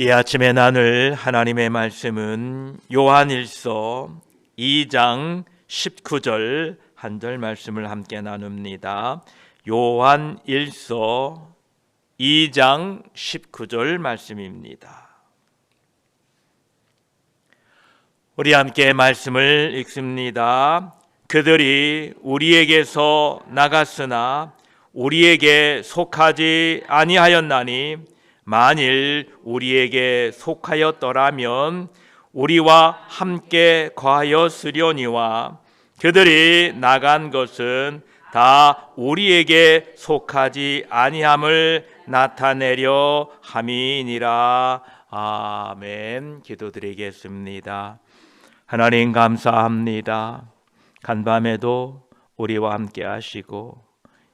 이 아침에 나눌 하나님의 말씀은 요한일서 2장 19절 한 절 말씀을 함께 나눕니다. 요한일서 2장 19절 말씀입니다. 우리 함께 말씀을 읽습니다. 그들이 우리에게서 나갔으나 우리에게 속하지 아니하였나니 만일 우리에게 속하였더라면 우리와 함께 거하였으려니와 그들이 나간 것은 다 우리에게 속하지 아니함을 나타내려 함이니라. 아멘. 기도드리겠습니다. 하나님 감사합니다. 간밤에도 우리와 함께 하시고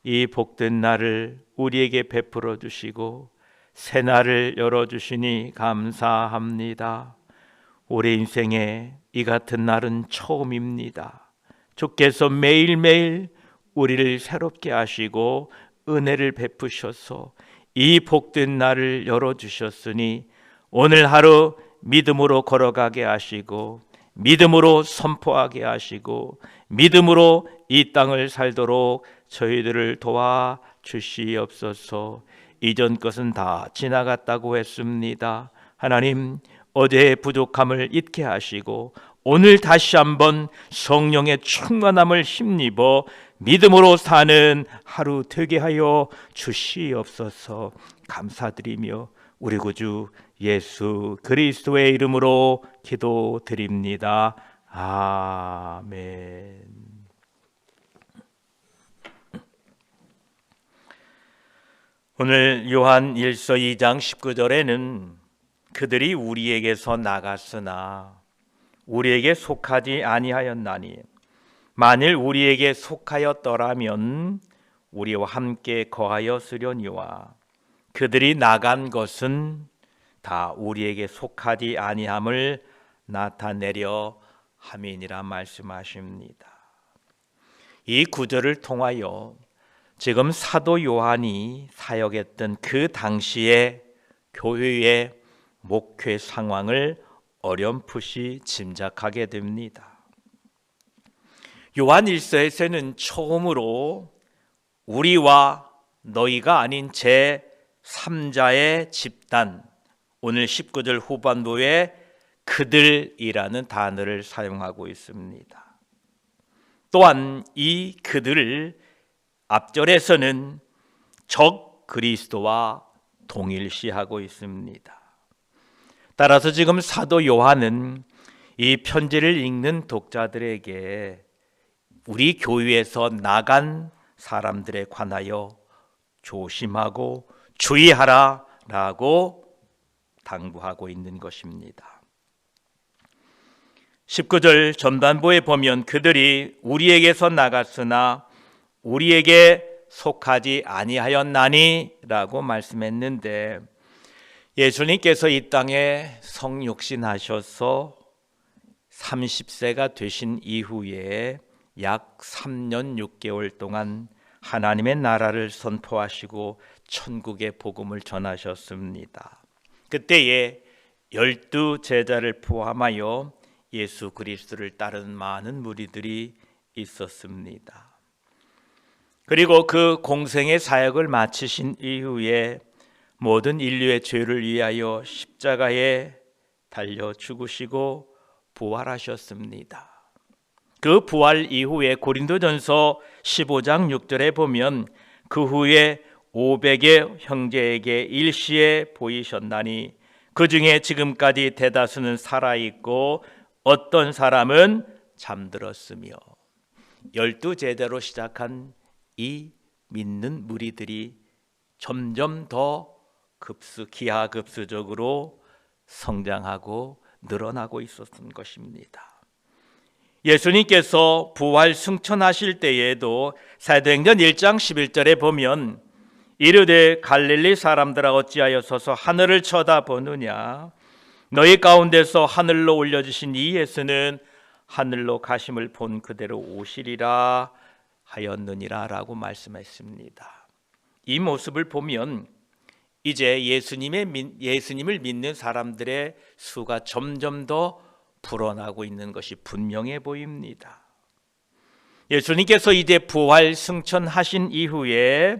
이 복된 날을 우리에게 베풀어 주시고 새 날을 열어주시니 감사합니다. 우리 인생에 이 같은 날은 처음입니다. 주께서 매일매일 우리를 새롭게 하시고 은혜를 베푸셔서 이 복된 날을 열어주셨으니 오늘 하루 믿음으로 걸어가게 하시고 믿음으로 선포하게 하시고 믿음으로 이 땅을 살도록 저희들을 도와주시옵소서. 이전 것은 다 지나갔다고 했습니다. 하나님, 어제의 부족함을 잊게 하시고 오늘 다시 한번 성령의 충만함을 힘입어 믿음으로 사는 하루 되게 하여 주시옵소서. 감사드리며 우리 구주 예수 그리스도의 이름으로 기도드립니다. 아멘. 오늘 요한일서 2장 19절에는 그들이 우리에게서 나갔으나 우리에게 속하지 아니하였나니 만일 우리에게 속하였더라면 우리와 함께 거하였으려니와 그들이 나간 것은 다 우리에게 속하지 아니함을 나타내려 함이니라 말씀하십니다. 이 구절을 통하여 지금 사도 요한이 사역했던 그 당시의 교회의 목회 상황을 어렴풋이 짐작하게 됩니다. 요한일서에서는 처음으로 우리와 너희가 아닌 제3자의 집단, 오늘 19절 후반부에 그들이라는 단어를 사용하고 있습니다. 또한 이 그들을 앞절에서는 적 그리스도와 동일시하고 있습니다. 따라서 지금 사도 요한은 이 편지를 읽는 독자들에게 우리 교회에서 나간 사람들에 관하여 조심하고 주의하라 라고 당부하고 있는 것입니다. 19절 전반부에 보면 그들이 우리에게서 나갔으나 우리에게 속하지 아니하였나니 라고 말씀했는데 예수님께서 이 땅에 성육신하셔서 30세가 되신 이후에 약 3년 6개월 동안 하나님의 나라를 선포하시고 천국의 복음을 전하셨습니다. 그때에 12제자를 포함하여 예수 그리스도를 따르는 많은 무리들이 있었습니다. 그리고 그 공생의 사역을 마치신 이후에 모든 인류의 죄를 위하여 십자가에 달려 죽으시고 부활하셨습니다. 그 부활 이후에 고린도전서 15장 6절에 보면 그 후에 500의 형제에게 일시에 보이셨나니 그 중에 지금까지 대다수는 살아있고 어떤 사람은 잠들었으며 12제자로 시작한 이 믿는 무리들이 점점 더 기하급수적으로 성장하고 늘어나고 있었던 것입니다. 예수님께서 부활 승천하실 때에도 사도행전 1장 11절에 보면 이르되 갈릴리 사람들아 어찌하여 서서 하늘을 쳐다보느냐 너희 가운데서 하늘로 올려주신 이 예수는 하늘로 가심을 본 그대로 오시리라 하였느니라 라고 말씀했습니다. 이 모습을 보면 이제 예수님을 믿는 사람들의 수가 점점 더 불어나고 있는 것이 분명해 보입니다. 예수님께서 이제 부활 승천하신 이후에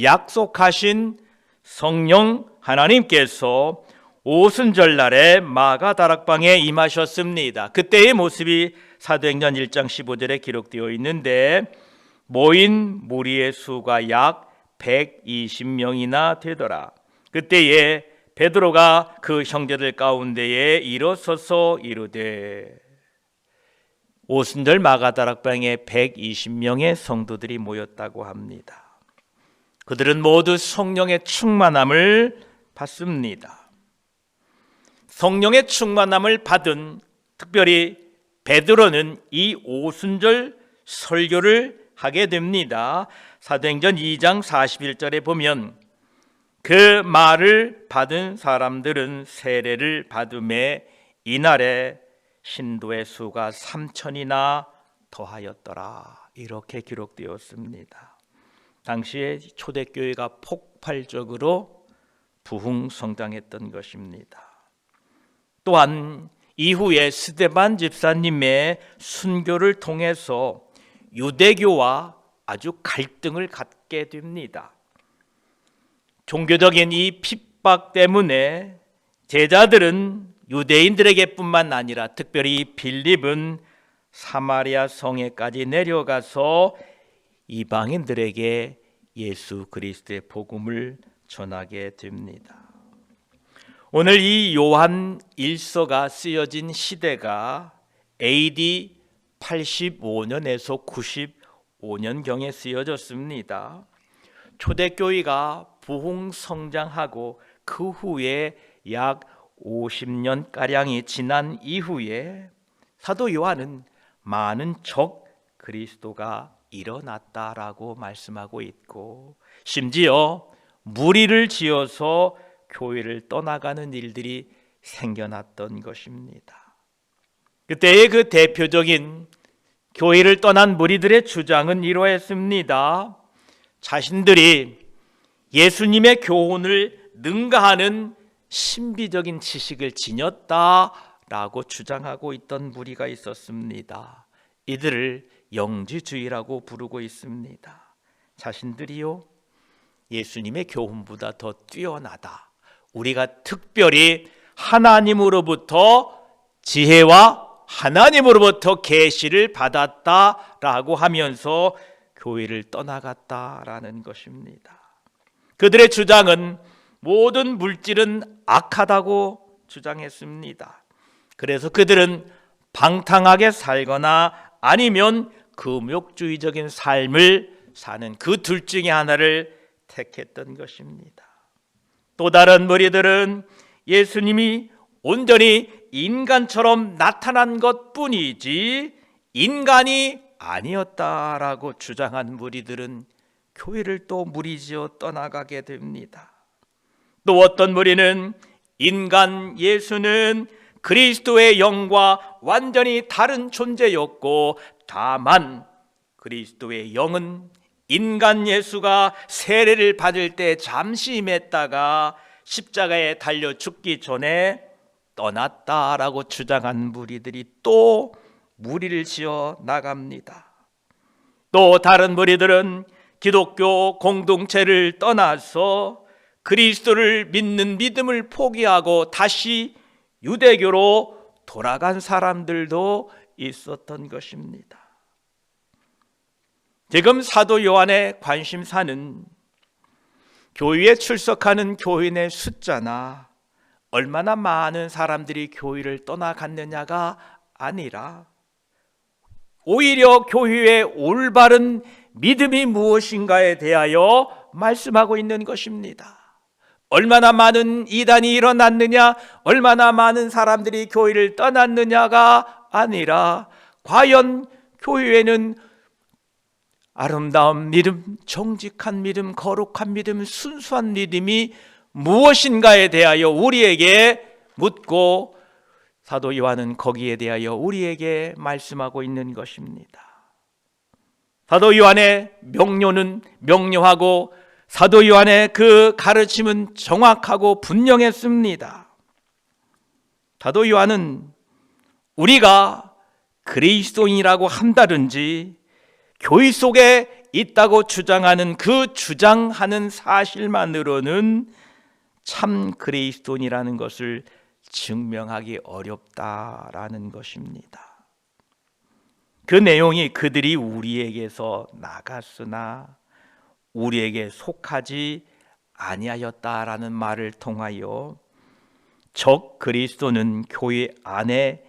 약속하신 성령 하나님께서 오순절날에 마가다락방에 임하셨습니다. 그때의 모습이 사도행전 1장 15절에 기록되어 있는데 모인 무리의 수가 약 120명이나 되더라. 그때에 베드로가 그 형제들 가운데에 일어서서 이르되, 오순절 마가다락방에 120명의 성도들이 모였다고 합니다. 그들은 모두 성령의 충만함을 받습니다. 성령의 충만함을 받은 특별히 베드로는 이 오순절 설교를 하게 됩니다. 사도행전 2장 41절에 보면 그 말을 받은 사람들은 세례를 받음에 이날에 신도의 수가 3,000이나 더하였더라. 이렇게 기록되었습니다. 당시에 초대교회가 폭발적으로 부흥성장했던 것입니다. 또한 이후에 스데반 집사님의 순교를 통해서 유대교와 아주 갈등을 갖게 됩니다. 종교적인 이 핍박 때문에 제자들은 유대인들에게 뿐만 아니라 특별히 빌립은 사마리아 성에까지 내려가서 이방인들에게 예수 그리스도의 복음을 전하게 됩니다. 오늘 이 요한 1서가 쓰여진 시대가 AD 85년에서 95년경에 쓰여졌습니다. 초대교회가 부흥성장하고 그 후에 약 50년가량이 지난 이후에 사도 요한은 많은 적 그리스도가 일어났다라고 말씀하고 있고, 심지어 무리를 지어서 교회를 떠나가는 일들이 생겨났던 것입니다. 그때의 그 대표적인 교회를 떠난 무리들의 주장은 이러했습니다. 자신들이 예수님의 교훈을 능가하는 신비적인 지식을 지녔다라고 주장하고 있던 무리가 있었습니다. 이들을 영지주의라고 부르고 있습니다. 자신들이요, 예수님의 교훈보다 더 뛰어나다, 우리가 특별히 하나님으로부터 지혜와 하나님으로부터 계시를 받았다라고 하면서 교회를 떠나갔다라는 것입니다. 그들의 주장은 모든 물질은 악하다고 주장했습니다. 그래서 그들은 방탕하게 살거나 아니면 금욕주의적인 삶을 사는 그 둘 중에 하나를 택했던 것입니다. 또 다른 무리들은 예수님이 온전히 인간처럼 나타난 것뿐이지 인간이 아니었다라고 주장한 무리들은 교회를 또 무리지어 떠나가게 됩니다. 또 어떤 무리는 인간 예수는 그리스도의 영과 완전히 다른 존재였고, 다만 그리스도의 영은 인간 예수가 세례를 받을 때 잠시 임했다가 십자가에 달려 죽기 전에 떠났다라고 주장한 무리들이 또 무리를 지어 나갑니다. 또 다른 무리들은 기독교 공동체를 떠나서 그리스도를 믿는 믿음을 포기하고 다시 유대교로 돌아간 사람들도 있었던 것입니다. 지금 사도 요한의 관심사는 교회에 출석하는 교인의 숫자나 얼마나 많은 사람들이 교회를 떠나갔느냐가 아니라 오히려 교회의 올바른 믿음이 무엇인가에 대하여 말씀하고 있는 것입니다. 얼마나 많은 이단이 일어났느냐, 얼마나 많은 사람들이 교회를 떠났느냐가 아니라 과연 교회에는 아름다운 믿음, 정직한 믿음, 거룩한 믿음, 순수한 믿음이 무엇인가에 대하여 우리에게 묻고 사도 요한은 거기에 대하여 우리에게 말씀하고 있는 것입니다. 사도 요한의 명료는 명료하고 사도 요한의 그 가르침은 정확하고 분명했습니다. 사도 요한은 우리가 그리스도인이라고 한다든지 교회 속에 있다고 주장하는 그 주장하는 사실만으로는 참 그리스도인이라는 것을 증명하기 어렵다라는 것입니다. 그 내용이 그들이 우리에게서 나갔으나 우리에게 속하지 아니하였다라는 말을 통하여 적 그리스도는 교회 안에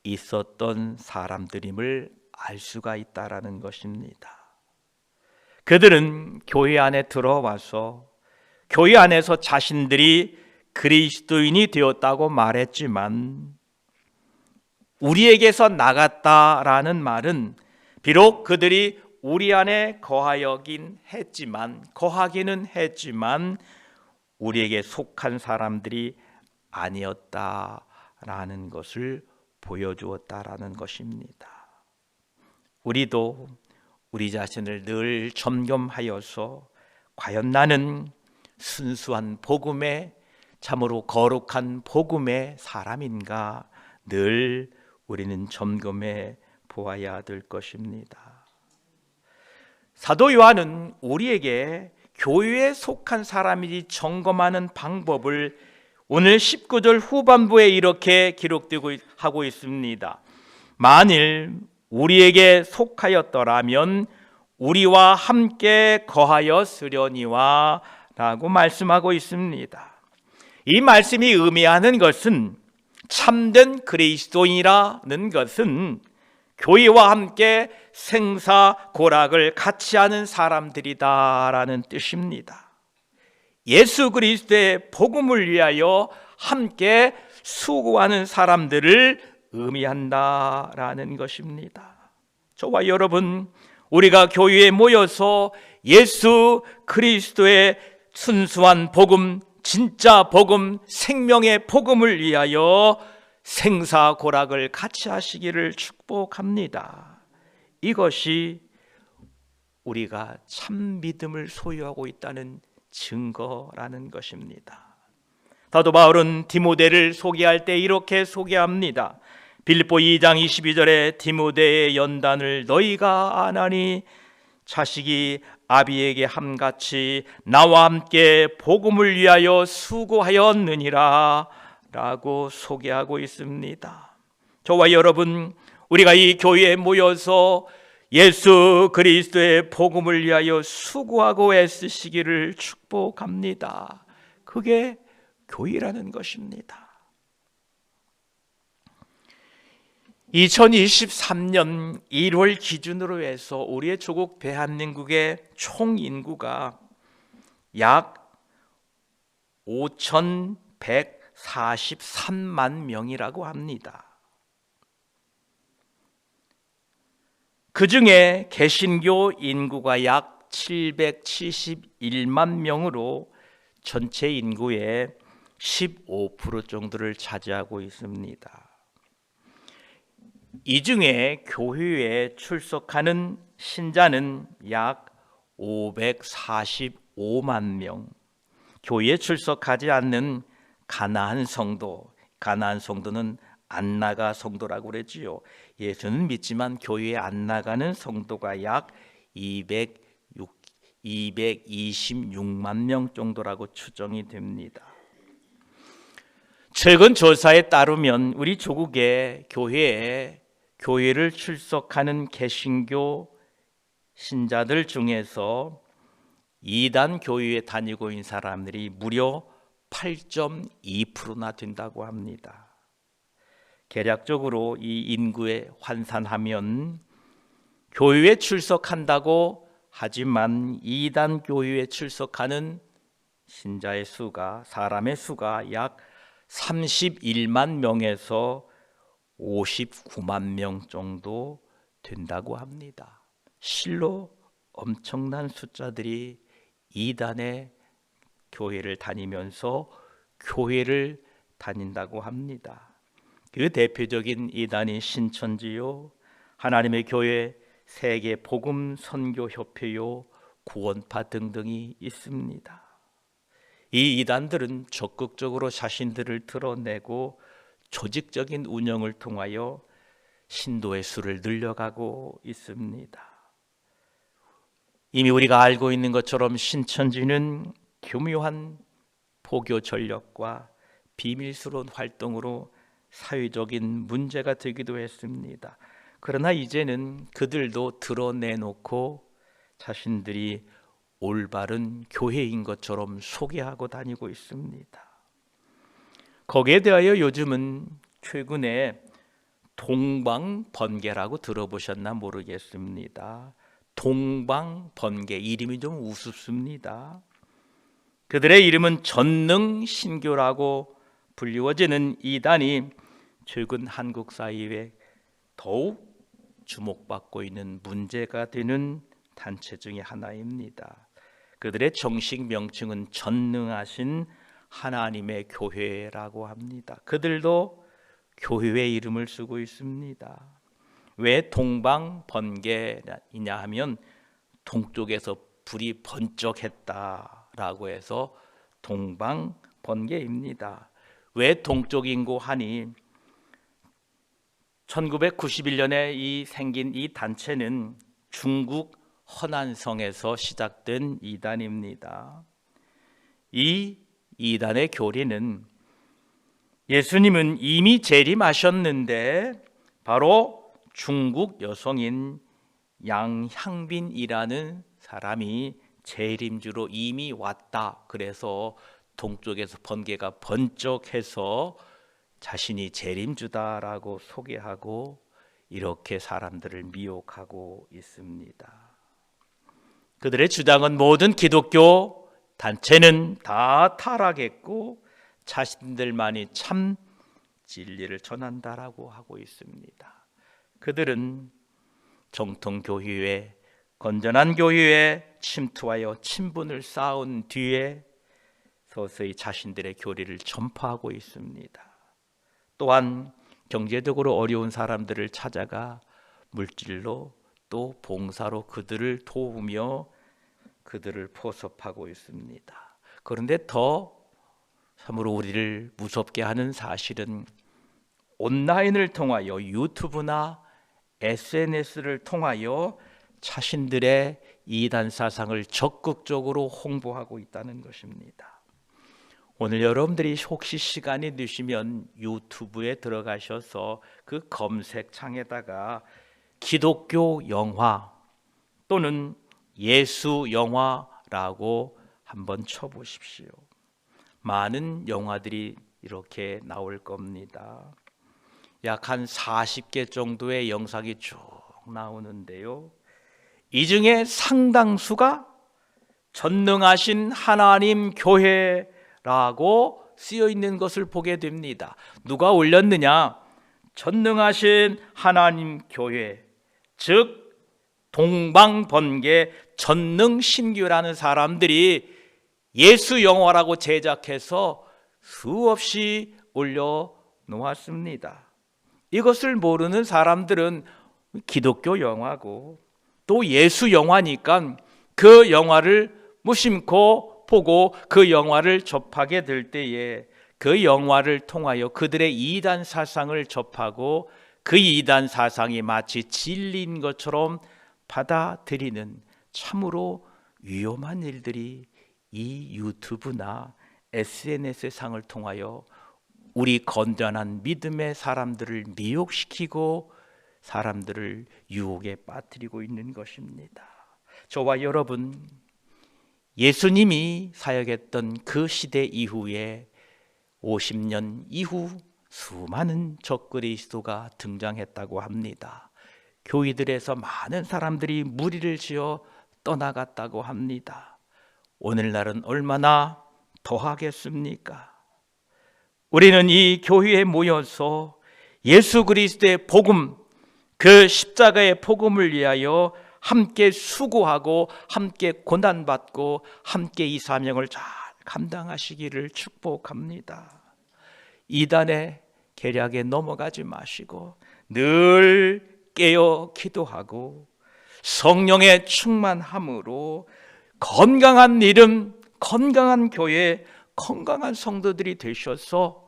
있었던 사람들임을 알 수가 있다라는 것입니다. 그들은 교회 안에 들어와서 교회 안에서 자신들이 그리스도인이 되었다고 말했지만 우리에게서 나갔다라는 말은 비록 그들이 우리 안에 거하기는 했지만 우리에게 속한 사람들이 아니었다라는 것을 보여주었다라는 것입니다. 우리도 우리 자신을 늘 점검하여서 과연 나는 순수한 복음의 참으로 거룩한 복음의 사람인가 늘 우리는 점검해 보아야 될 것입니다. 사도 요한은 우리에게 교회에 속한 사람이 점검하는 방법을 오늘 19절 후반부에 이렇게 기록되고 하고 있습니다. 만일 우리에게 속하였더라면 우리와 함께 거하였으려니와 라고 말씀하고 있습니다. 이 말씀이 의미하는 것은 참된 그리스도인이라는 것은 교회와 함께 생사고락을 같이 하는 사람들이다라는 뜻입니다. 예수 그리스도의 복음을 위하여 함께 수고하는 사람들을 의미한다라는 것입니다. 저와 여러분, 우리가 교회에 모여서 예수 그리스도의 순수한 복음, 진짜 복음, 생명의 복음을 위하여 생사고락을 같이 하시기를 축복합니다. 이것이 우리가 참 믿음을 소유하고 있다는 증거라는 것입니다. 사도 바울은 디모데를 소개할 때 이렇게 소개합니다. 빌립보 2장 22절에 디모데의 연단을 너희가 아나니 자식이 아비에게 함같이 나와 함께 복음을 위하여 수고하였느니라 라고 소개하고 있습니다. 저와 여러분, 우리가 이 교회에 모여서 예수 그리스도의 복음을 위하여 수고하고 애쓰시기를 축복합니다. 그게 교회라는 것입니다. 2023년 1월 기준으로 해서 우리의 조국 대한민국의 총 인구가 약 5,143만 명이라고 합니다. 그 중에 개신교 인구가 약 771만 명으로 전체 인구의 15% 정도를 차지하고 있습니다. 이 중에 교회에 출석하는 신자는 약 545만 명, 교회에 출석하지 않는 가나안 성도는 안 나가 성도라고 그랬지요. 예수는 믿지만 교회에 안 나가는 성도가 약 226만 명 정도라고 추정이 됩니다. 최근 조사에 따르면 우리 조국의 교회를 출석하는 개신교 신자들 중에서 이단 교회에 다니고 있는 사람들이 무려 8.2%나 된다고 합니다. 개략적으로 이 인구에 환산하면 교회에 출석한다고 하지만 이단 교회에 출석하는 신자의 수가, 사람의 수가 약 31만 명에서 59만 명 정도 된다고 합니다. 실로 엄청난 숫자들이 이단의 교회를 다니면서 교회를 다닌다고 합니다. 그 대표적인 이단이 신천지요, 하나님의 교회, 세계 복음 선교 협회요, 구원파 등등이 있습니다. 이 이단들은 적극적으로 자신들을 드러내고 조직적인 운영을 통하여 신도의 수를 늘려가고 있습니다. 이미 우리가 알고 있는 것처럼 신천지는 교묘한 포교 전력과 비밀스러운 활동으로 사회적인 문제가 되기도 했습니다. 그러나 이제는 그들도 드러내놓고 자신들이 올바른 교회인 것처럼 소개하고 다니고 있습니다. 거기에 대하여 요즘은 최근에 동방번개라고 들어보셨나 모르겠습니다. 동방번개, 이름이 좀 우습습니다. 그들의 이름은 전능신교라고 불리워지는 이단이 최근 한국 사회에 더욱 주목받고 있는 문제가 되는 단체 중에 하나입니다. 그들의 정식 명칭은 전능하신 하나님의 교회라고 합니다. 그들도 교회의 이름을 쓰고 있습니다. 왜 동방번개이냐 하면 동쪽에서 불이 번쩍했다라고 해서 동방번개입니다. 왜 동쪽인고 하니 1991년에 생긴 이 단체는 중국 허난성에서 시작된 이단입니다. 이 이단의 교리는 예수님은 이미 재림하셨는데 바로 중국 여성인 양향빈이라는 사람이 재림주로 이미 왔다. 그래서 동쪽에서 번개가 번쩍해서 자신이 재림주다라고 소개하고 이렇게 사람들을 미혹하고 있습니다. 그들의 주장은 모든 기독교 단체는 다 타락했고 자신들만이 참 진리를 전한다라고 하고 있습니다. 그들은 정통교회에 건전한 교회에 침투하여 친분을 쌓은 뒤에 서서히 자신들의 교리를 전파하고 있습니다. 또한 경제적으로 어려운 사람들을 찾아가 물질로 또 봉사로 그들을 도우며 그들을 포섭하고 있습니다. 그런데 더 참으로 우리를 무섭게 하는 사실은 온라인을 통하여 유튜브나 SNS를 통하여 자신들의 이단 사상을 적극적으로 홍보하고 있다는 것입니다. 오늘 여러분들이 혹시 시간이 되시면 유튜브에 들어가셔서 그 검색창에다가 기독교 영화 또는 예수 영화라고 한번 쳐보십시오. 많은 영화들이 이렇게 나올 겁니다. 약 한 40개 정도의 영상이 쭉 나오는데요. 이 중에 상당수가 전능하신 하나님 교회라고 쓰여 있는 것을 보게 됩니다. 누가 올렸느냐? 전능하신 하나님 교회, 즉 동방번개 전능신교라는 사람들이 예수 영화라고 제작해서 수없이 올려놓았습니다. 이것을 모르는 사람들은 기독교 영화고 또 예수 영화니까 그 영화를 무심코 보고 그 영화를 접하게 될 때에 그 영화를 통하여 그들의 이단 사상을 접하고 그 이단 사상이 마치 진리인 것처럼 받아들이는 참으로 위험한 일들이 이 유튜브나 SNS의 상을 통하여 우리 건전한 믿음의 사람들을 미혹시키고 사람들을 유혹에 빠뜨리고 있는 것입니다. 저와 여러분, 예수님이 사역했던 그 시대 이후에 50년 이후 수많은 적그리스도가 등장했다고 합니다. 교회들에서 많은 사람들이 무리를 지어 떠나갔다고 합니다. 오늘날은 얼마나 더하겠습니까? 우리는 이 교회에 모여서 예수 그리스도의 복음, 그 십자가의 복음을 위하여 함께 수고하고 함께 고난받고 함께 이 사명을 잘 감당하시기를 축복합니다. 이단의 계략에 넘어가지 마시고 늘 깨어 기도하고 성령의 충만함으로 건강한 이름, 건강한 교회, 건강한 성도들이 되셔서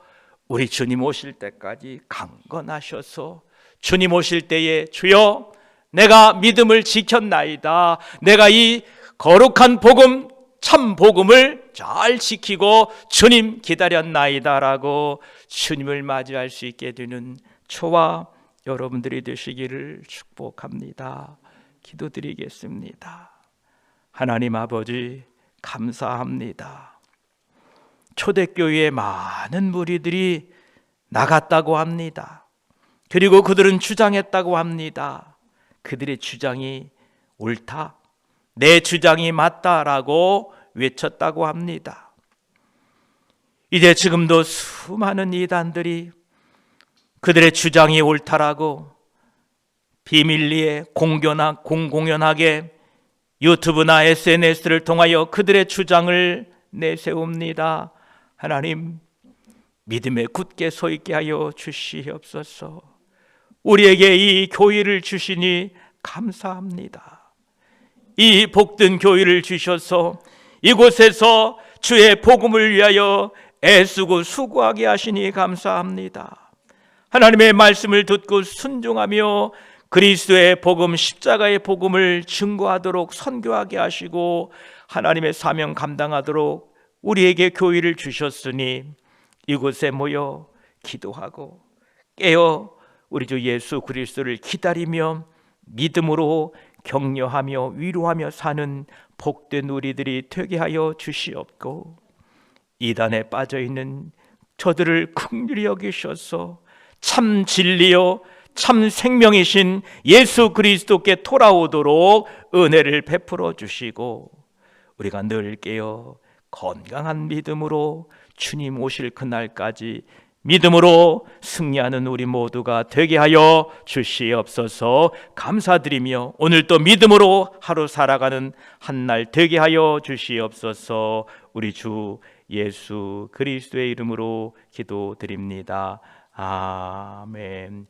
우리 주님 오실 때까지 강건하셔서 주님 오실 때에 주여 내가 믿음을 지켰나이다, 내가 이 거룩한 복음, 참 복음을 잘 지키고 주님 기다렸나이다 라고 주님을 맞이할 수 있게 되는 저와 여러분들이 되시기를 축복합니다. 기도드리겠습니다. 하나님 아버지 감사합니다. 초대교회에 많은 무리들이 나갔다고 합니다. 그리고 그들은 주장했다고 합니다. 그들의 주장이 옳다, 내 주장이 맞다라고 외쳤다고 합니다. 이제 지금도 수많은 이단들이 그들의 주장이 옳다라고 비밀리에 공공연하게 유튜브나 SNS를 통하여 그들의 주장을 내세웁니다. 하나님, 믿음에 굳게 서 있게 하여 주시옵소서. 우리에게 이 교회를 주시니 감사합니다. 이 복된 교회를 주셔서 이곳에서 주의 복음을 위하여 애쓰고 수고하게 하시니 감사합니다. 하나님의 말씀을 듣고 순종하며 그리스도의 복음, 십자가의 복음을 증거하도록 선교하게 하시고 하나님의 사명 감당하도록 우리에게 교회를 주셨으니 이곳에 모여 기도하고 깨어 우리 주 예수 그리스도를 기다리며 믿음으로 격려하며 위로하며 사는 복된 우리들이 되게 하여 주시옵고, 이단에 빠져있는 저들을 긍휼히 여기셔서 참 진리요 참 생명이신 예수 그리스도께 돌아오도록 은혜를 베풀어 주시고, 우리가 늘 깨어 건강한 믿음으로 주님 오실 그날까지 믿음으로 승리하는 우리 모두가 되게 하여 주시옵소서. 감사드리며 오늘 또 믿음으로 하루 살아가는 한날 되게 하여 주시옵소서. 우리 주 예수 그리스도의 이름으로 기도드립니다. 아멘.